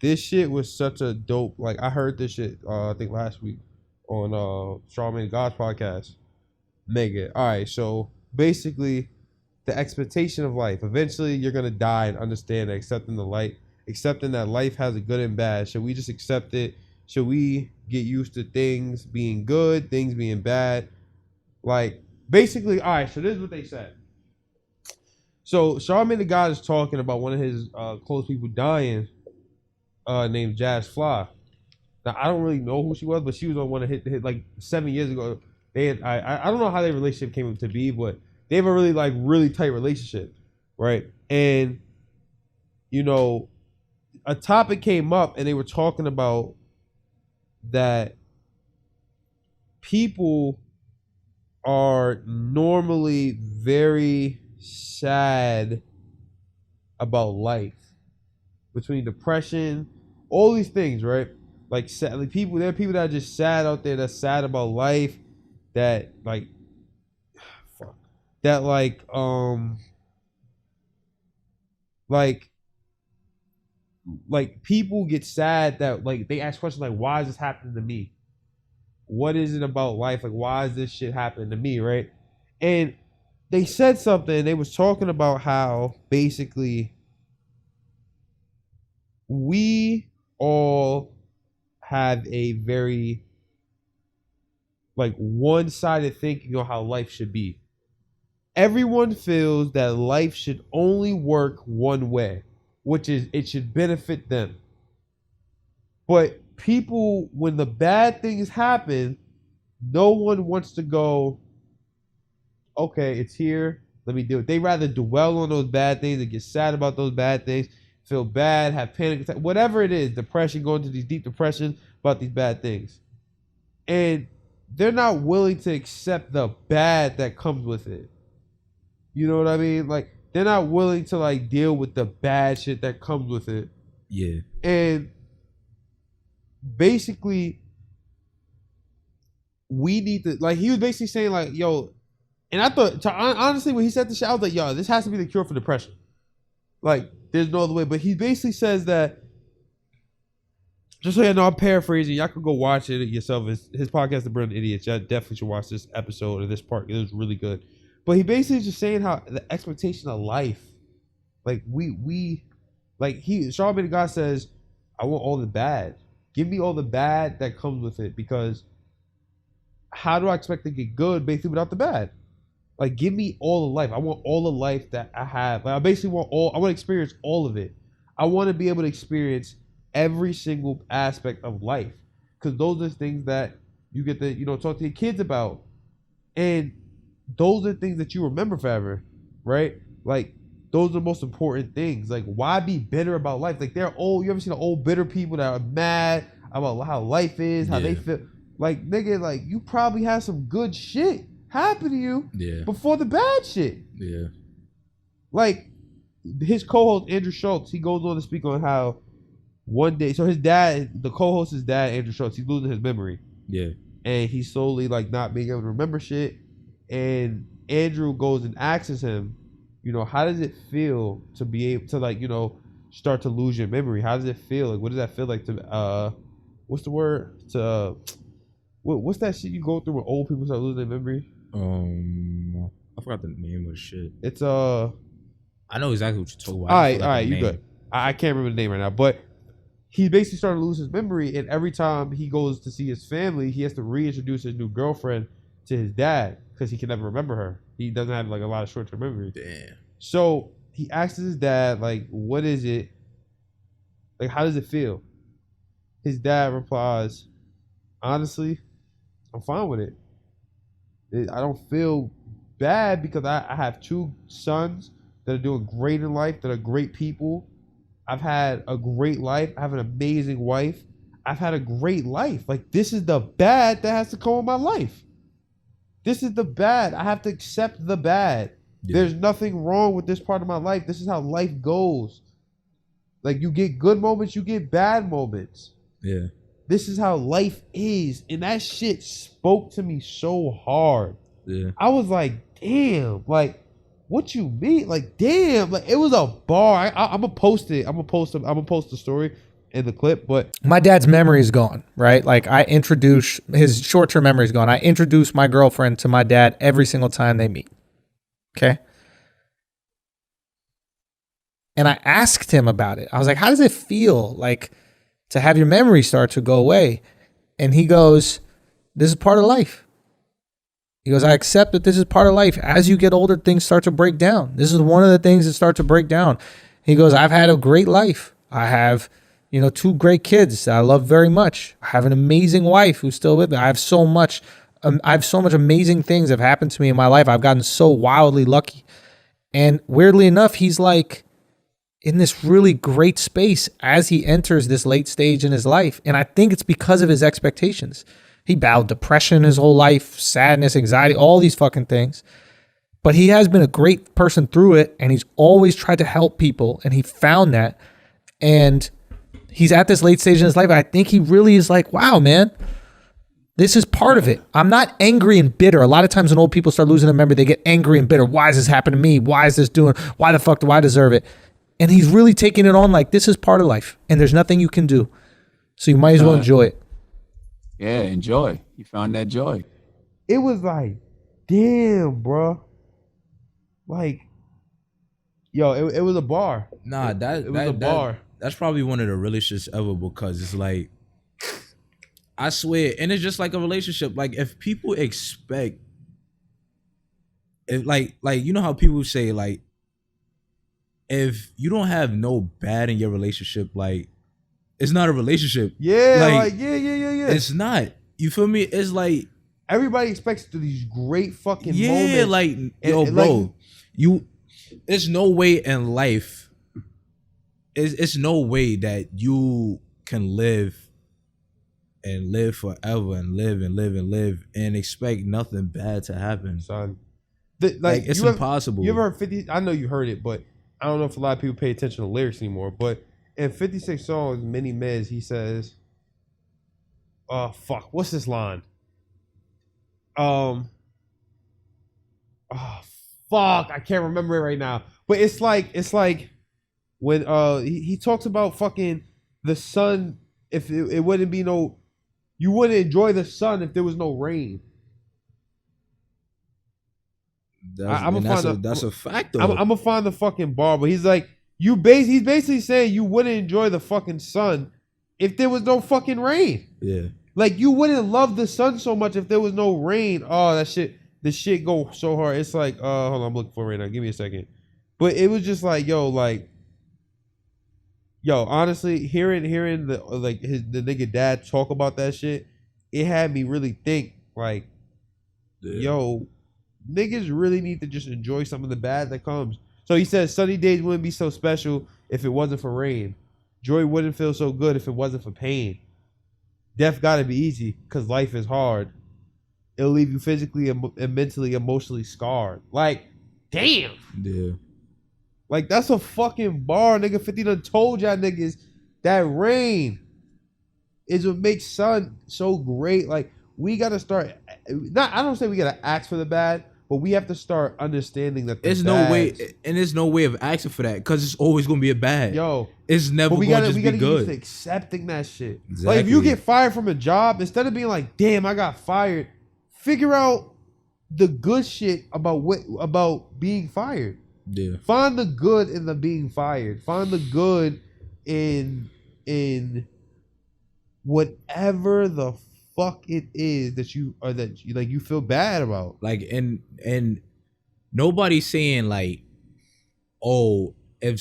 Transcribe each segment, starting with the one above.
this shit was such a dope. Like I heard this shit. I think last week on Charlamagne God's podcast. Mega. All right. So basically, the expectation of life. Eventually, you're gonna die and understand that accepting the light, accepting that life has a good and bad. Should we just accept it? Should we get used to things being good, things being bad? Like basically, all right. So this is what they said. So Charlamagne the God is talking about one of his close people dying, named Jazz Fly. Now I don't really know who she was, but she was on one of hit like 7 years ago. They had, I don't know how their relationship came to be, but they have a really tight relationship, right? And you know, a topic came up, and they were talking about that people are normally very sad about life, between depression, all these things, right? Like, like people, there are people that are just sad out there, that's sad about life, that like, fuck, that like people get sad that like they ask questions like, why is this happening to me? What is it about life? Like, why is this shit happening to me, right? And they said something. They was talking about how basically we all have a very like one-sided thinking on how life should be. Everyone feels that life should only work one way, which is it should benefit them. But people, when the bad things happen, no one wants to go, okay, it's here, let me do it. They rather dwell on those bad things and get sad about those bad things, feel bad, have panic attack, whatever it is, depression, going to these deep depressions about these bad things. And they're not willing to accept the bad that comes with it. You know what I mean? Like, they're not willing to like deal with the bad shit that comes with it. Yeah. And basically, we need to, like, he was basically saying like, yo, and I thought, honestly, when he said this shit, I was like, yo, this has to be the cure for depression. Like, there's no other way. But he basically says that, just so you know, I'm paraphrasing. Y'all can go watch it yourself. His podcast, The Brilliant Idiots. Y'all definitely should watch this episode or this part. It was really good. But he basically just saying how the expectation of life, like Charlamagne the God says, I want all the bad. Give me all the bad that comes with it, because how do I expect to get good basically without the bad? Like, give me all the life. I want all the life that I have. Like, I basically want I want to experience all of it. I want to be able to experience every single aspect of life, because those are things that you get to, talk to your kids about, and those are things that you remember forever, right? Like, those are the most important things. Like, why be bitter about life? Like, they're old. You ever seen the old bitter people that are mad about how life is, how they feel? Like, nigga, like, you probably had some good shit happen to you before the bad shit. Yeah. Like, his co-host Andrew Schultz, he goes on to speak on how one day, so his dad, the co-host, his dad, Andrew Schultz, he's losing his memory. Yeah. And he's slowly like not being able to remember shit. And Andrew goes and asks him, how does it feel to be able to, like, start to lose your memory? How does it feel? Like, what does that feel like to what's the word? To what's that shit you go through when old people start losing their memory? I forgot the name of the shit. It's I know exactly what you're talking about. All right, you good. I can't remember the name right now, but he basically started to lose his memory, and every time he goes to see his family, he has to reintroduce his new girlfriend to his dad because he can never remember her. He doesn't have like a lot of short-term memory. Damn. So he asks his dad, like, what is it? Like, how does it feel? His dad replies, honestly, I'm fine with it. I don't feel bad because I have two sons that are doing great in life, that are great people. I've had a great life. I have an amazing wife. I've had a great life. Like, this is the bad that has to come in my life. This is the bad. I have to accept the bad. Yeah. There's nothing wrong with this part of my life. This is how life goes. Like, you get good moments, you get bad moments. Yeah. This is how life is. And that shit spoke to me so hard. Yeah. I was like, damn, like, what you mean? Like, damn, like, it was a bar. I'm gonna post it. I'm gonna post the story. in the clip, but my dad's memory is gone, right? Like I introduce his short-term memory is gone. I introduce my girlfriend to my dad every single time they meet. Okay. And I asked him about it. I was like, how does it feel like to have your memory start to go away? And he goes, this is part of life. He goes, I accept that this is part of life. As you get older, things start to break down. This is one of the things that start to break down. He goes, I've had a great life. I have, 2 great kids that I love very much. I have an amazing wife who's still with me. I have so much amazing things have happened to me in my life. I've gotten so wildly lucky. And weirdly enough, he's like in this really great space as he enters this late stage in his life. And I think it's because of his expectations. He battled depression his whole life, sadness, anxiety, all these fucking things. But he has been a great person through it, and he's always tried to help people, and he found that. And he's at this late stage in his life. I think he really is like, wow, man, this is part of it. I'm not angry and bitter. A lot of times when old people start losing their memory, they get angry and bitter. Why is this happening to me? Why is this doing? Why the fuck do I deserve it? And he's really taking it on like this is part of life, and there's nothing you can do. So you might as well enjoy it. Yeah, enjoy. You found that joy. it was like, damn, bro. Like, yo, it was a bar. Nah, it was a bar. That's probably one of the realest shits ever, because it's like, I swear, and it's just like a relationship. Like, if people expect, if like you know how people say, like, if you don't have no bad in your relationship, like, it's not a relationship. Yeah, like yeah. It's not. You feel me? It's like everybody expects these great fucking moments. Yeah, like, yo, bro, like, there's no way in life. It's no way that you can live and live forever and live and expect nothing bad to happen, son. Like it's impossible. You ever heard 50? I know you heard it, but I don't know if a lot of people pay attention to lyrics anymore. But in 56 songs, Many Mez, he says, fuck, what's this line? Fuck, I can't remember it right now. But it's like when he talks about fucking the sun. If it wouldn't be no, you wouldn't enjoy the sun if there was no rain. That's a fact though. I'm gonna find the fucking bar, but he's like, he's basically saying you wouldn't enjoy the fucking sun if there was no fucking rain. Yeah. Like, you wouldn't love the sun so much if there was no rain. Oh, the shit go so hard. It's like, hold on, I'm looking for it right now. Give me a second. But it was just like, honestly, hearing the nigga dad talk about that shit, it had me really think, like, yo, niggas really need to just enjoy some of the bad that comes. So he says, sunny days wouldn't be so special if it wasn't for rain. Joy wouldn't feel so good if it wasn't for pain. Death gotta be easy, because life is hard. It'll leave you physically and mentally, emotionally scarred. Like, damn. Yeah. Like, that's a fucking bar, nigga. 50 done told y'all niggas that rain is what makes sun so great. Like, we gotta start, I don't say we gotta ask for the bad, but we have to start understanding that there's no way, and there's no way of asking for that, because it's always gonna be a bad. Yo, it's never gonna just be good. We gotta get used to accepting that shit. Exactly. Like, if you get fired from a job, instead of being like, damn, I got fired, figure out the good shit about being fired. Yeah. Find the good in the being fired. Find the good in whatever the fuck it is that you feel bad about. Like, and nobody's saying, like, oh, if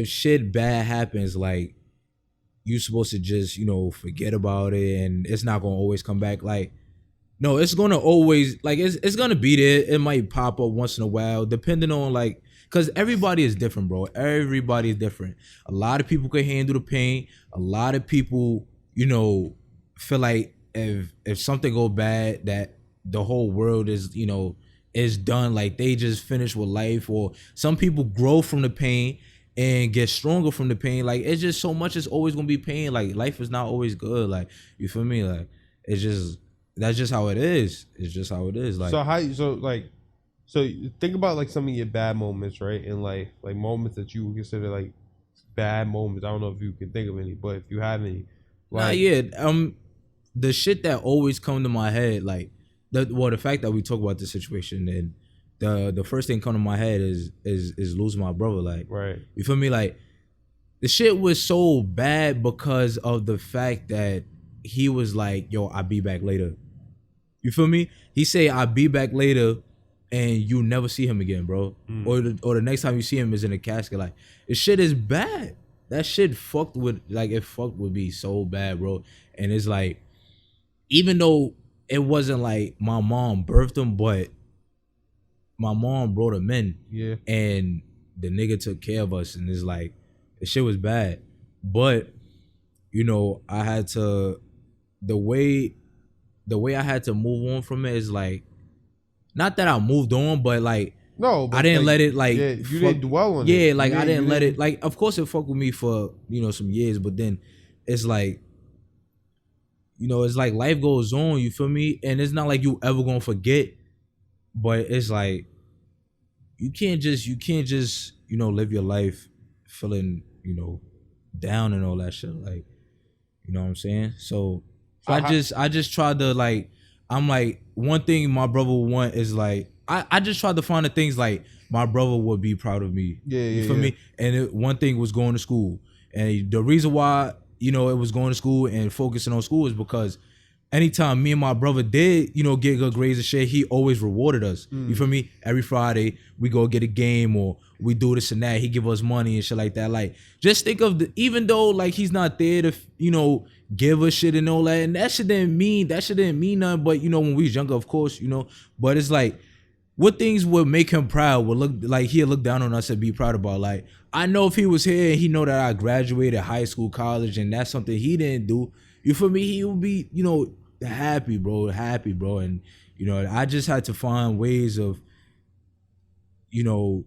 shit bad happens, like, you supposed to just, forget about it and it's not gonna always come back. Like, no, it's gonna always, like, it's gonna be there. It might pop up once in a while, depending on, like, because everybody is different, bro. Everybody is different. A lot of people can handle the pain. A lot of people, feel like if something go bad, that the whole world is, is done. Like, they just finished with life. Or some people grow from the pain and get stronger from the pain. Like, it's just so much. It's always gonna be pain. Like, life is not always good. Like, you feel me? Like, that's just how it is. It's just how it is. Like, so think about, like, some of your bad moments, right, in life, like moments that you would consider like bad moments. I don't know if you can think of any, but if you have any, like, the shit that always come to my head, like the fact that we talk about this situation, and the first thing come to my head is losing my brother. Like, right, you feel me? Like, the shit was so bad because of the fact that he was like, yo, I'll be back later. You feel me? He say, I'll be back later, and you never see him again, bro. Or the next time you see him is in a casket. Like, this shit is bad. That shit fucked with me so bad, bro. And it's like, even though it wasn't like my mom birthed him, but my mom brought him in. yeah, And the nigga took care of us, and it's like, the shit was bad. But, you know, I had to, the way I had to move on from it is like, not that I moved on, but like, no, but I didn't like, let it like, yeah, you didn't dwell on it. yeah, like, You I didn't let didn't- it, like, of course it fucked with me for, you know, some years, but then it's like, you know, it's like life goes on, you feel me? And it's not like you ever gonna forget, but it's like, you can't just, you know, live your life feeling, you know, down and all that shit. Like, you know what I'm saying? So I just tried to, like, I'm like, one thing my brother would want is like, I just tried to find the things like my brother would be proud of me. You feel me? And one thing was going to school. And the reason why, you know, it was going to school and focusing on school is because anytime me and my brother did, you know, get good grades and shit, he always rewarded us. You feel me? Every Friday we go get a game, or we do this and that. He give us money and shit like that. Like, just think of even though like he's not there to, you know, give us shit and all that, and that shit didn't mean nothing. But you know, when we was younger, of course, you know. But it's like, what things would make him proud, would look like he'll look down on us and be proud about. Like, I know if he was here and he know that I graduated high school, college, and that's something he didn't do, you feel me? He would be, you know, happy, bro. And, you know, I just had to find ways of, you know,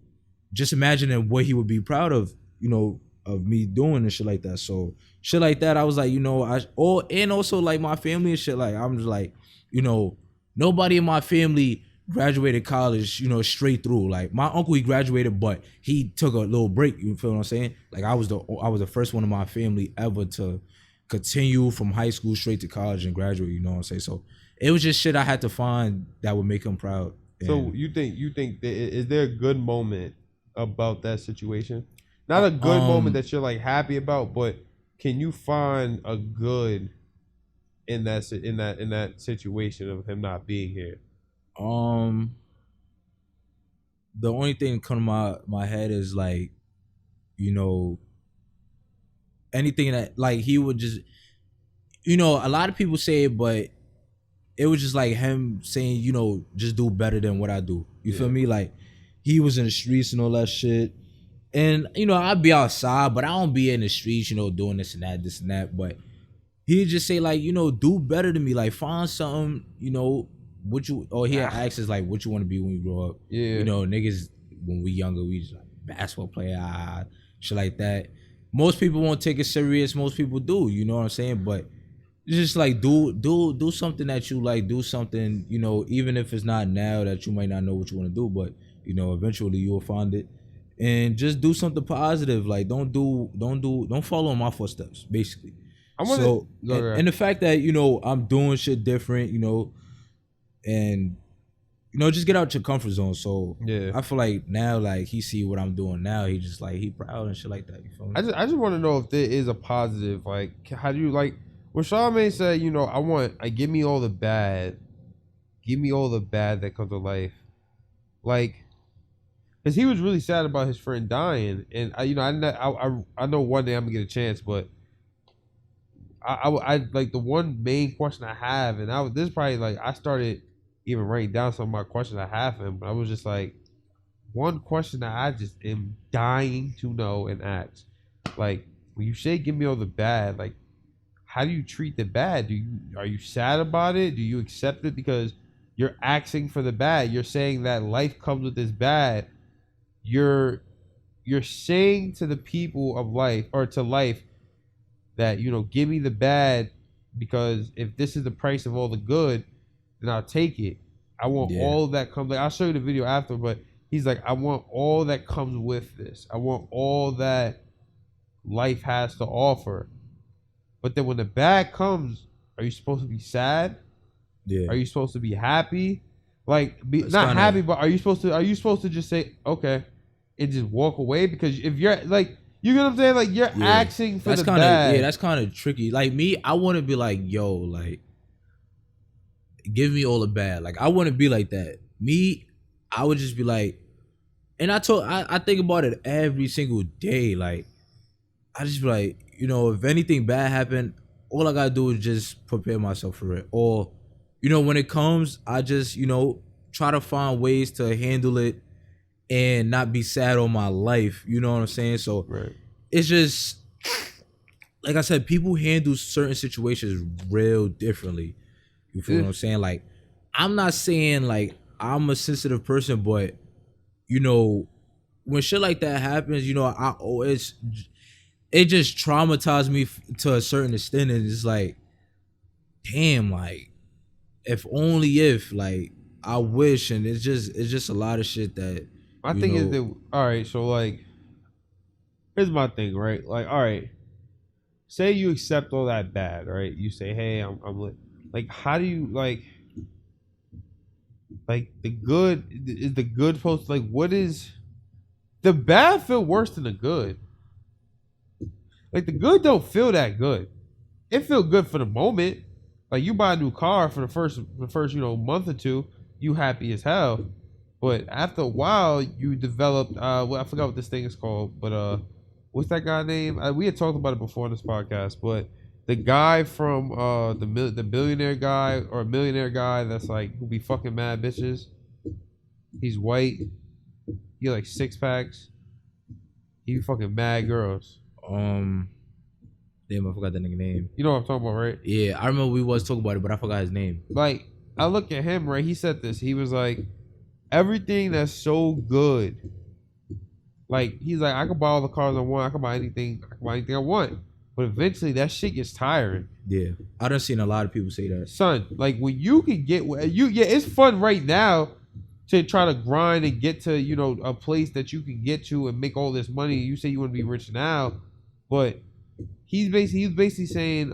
just imagining what he would be proud of, you know, of me doing and shit like that. So shit like that, I was like, you know, and also like my family and shit, like, I'm just like, you know, nobody in my family graduated college, you know, straight through. Like, my uncle, he graduated, but he took a little break. You feel what I'm saying? Like, I was the first one in my family ever to continue from high school straight to college and graduate. You know what I'm saying? So it was just shit I had to find that would make him proud. So you think that, is there a good moment about that situation? Not a good moment that you're like happy about, but can you find a good in that situation of him not being here? The only thing that come to my head is like, you know, anything that like he would just, you know, a lot of people say it, but it was just like him saying, you know, just do better than what I do. You feel me? Like, he was in the streets and all that shit. And, you know, I'd be outside, but I don't be in the streets, you know, doing this and that. But he'd just say, like, you know, do better than me. Like, find something, you know, he'll ask us, like, what you want to be when you grow up. Yeah. You know, niggas, when we younger, we just like, basketball player, shit like that. Most people won't take it serious. Most people do, you know what I'm saying? But it's just like, do something that you like. Do something, you know, even if it's not now that you might not know what you want to do, but, you know, eventually you'll find it. And just do something positive. Like, don't follow in my footsteps, basically. And the fact that, you know, I'm doing shit different, you know, and, you know, just get out your comfort zone. So yeah, I feel like now, like, he see what I'm doing now, he just like, he proud and shit like that. You feel me? I just want to know if there is a positive. Like, how do you, like, when Charlamagne said, you know, give me all the bad that comes to life, like, because he was really sad about his friend dying, and I know one day I'm gonna get a chance, but I like, the one main question I have, and this is probably like, I started even writing down some of my questions I have for him, but I was just like, one question that I just am dying to know and ask, like, when you say give me all the bad, like, how do you treat the bad? Are you sad about it? Do you accept it because you're asking for the bad? You're saying that life comes with this bad. You're saying to the people of life, or to life, that, you know, give me the bad, because if this is the price of all the good, then I'll take it. I want all that comes. Like, I'll show you the video after, but he's like, I want all that comes with this. I want all that life has to offer. But then when the bad comes, are you supposed to be sad? Yeah. Are you supposed to be happy? Like, It's not kinda- happy, but are you supposed to just say okay and just walk away? Because if you're like, you know what I'm saying? Like, you're Yeah. asking for That's the kind bad. of that's kind of tricky. Like me, I want to be like, yo, like, give me all the bad. Like, I wouldn't be like that. Me, I would just be like, and I think about it every single day. Like, I just be like, if anything bad happened, all I gotta do is just prepare myself for it. Or, when it comes, I just, try to find ways to handle it and not be sad on my life. You know what I'm saying? So Right. it's just, like I said, people handle certain situations real differently. You feel what I'm saying? Like, I'm not saying like I'm a sensitive person, but when shit like that happens, I always, it just traumatized me to a certain extent, and it's like, damn, like, like, I wish, and it's just a lot of shit that My thing is that, all right, so like, here's my thing, right? Like, all right, say you accept all that bad, right? You say, hey, I'm like, how do you like the good? Is the good supposed to, like, what is the bad feel worse than the good? Like, the good don't feel that good. It feel good for the moment. Like, you buy a new car for the first month or two, you happy as hell. But after a while, you developed well, I forgot what this thing is called, but what's that guy name? We had talked about it before on this podcast, but the guy from the billionaire guy or millionaire guy that's like who be fucking mad bitches. He's white. He like 6-packs. He be fucking mad girls. Damn, I forgot that nigga name. You know what I'm talking about, right? Yeah, I remember we was talking about it, but I forgot his name. Like, I look at him, right? He said this. He was like, everything that's so good. Like, he's like, I can buy all the cars I want. I can buy anything I want. But eventually, that shit gets tiring. Yeah, I done seen a lot of people say that. Son, like, when you can get it's fun right now to try to grind and get to, a place that you can get to and make all this money. You say you want to be rich now, but he's basically saying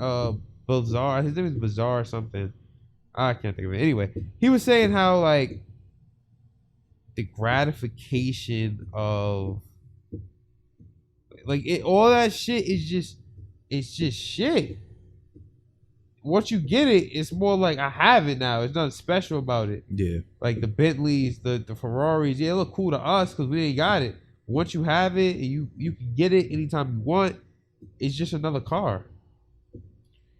Bazaar. His name is Bazaar or something. I can't think of it. Anyway, he was saying how like the gratification of like all that shit is just shit. Once you get it, it's more like I have it now. It's nothing special about it. Yeah, Like the Bentleys, the Ferraris, yeah, it look cool to us because we ain't got it. Once you have it and you can get it anytime you want, it's just another car.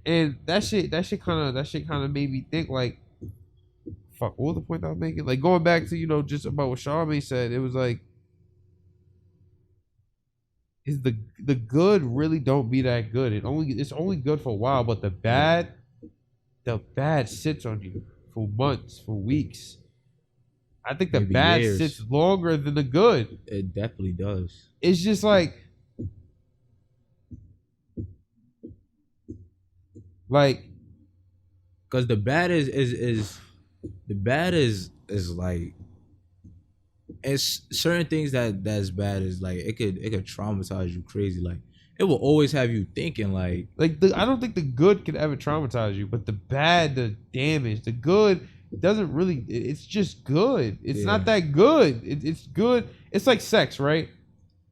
And that shit kind of made me think like, fuck, what was the point I was making? Like going back to just about what Charmaine said, it was like, is the good really don't be that good? It's only good for a while, but the bad sits on you for months, for weeks. I think the Maybe bad years. sits longer than the good. it definitely does. It's just like Because the bad is like, it's certain things that's bad is like it could traumatize you crazy. Like, it will always have you thinking like I don't think the good can ever traumatize you, but the bad, the damage, the good doesn't really. It's just good. It's not that good. It's good. It's like sex, right?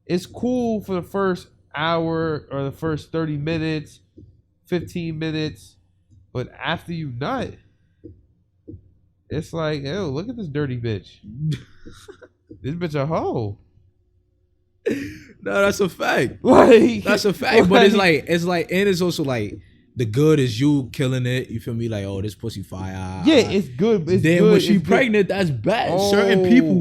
It's cool for the first hour or the first 30 minutes, 15 minutes, but after you nut, it's like, ew, look at this dirty bitch. This bitch a hoe. no, that's a fact. Like, That's a fact. But it's like, and it's also like the good is you killing it. You feel me? Like, oh, this pussy fire. yeah, it's good. It's then good, when she it's good. pregnant, that's bad. Oh, Certain people